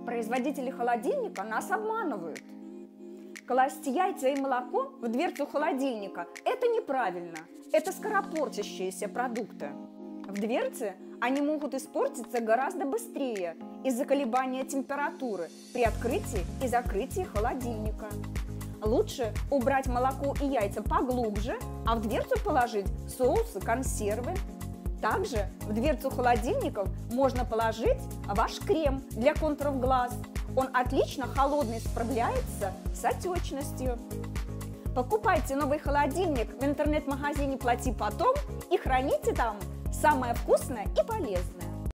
Производители холодильника нас обманывают. Класть яйца и молоко в дверцу холодильника – это неправильно. Это скоропортящиеся продукты. В дверце они могут испортиться гораздо быстрее из-за колебания температуры при открытии и закрытии холодильника. Лучше убрать молоко и яйца поглубже, а в дверцу положить соусы, консервы. Также в дверцу холодильников можно положить ваш крем для контуров глаз. Он отлично холодный справляется с отечностью. Покупайте новый холодильник в интернет-магазине «Плати потом» и храните там самое вкусное и полезное.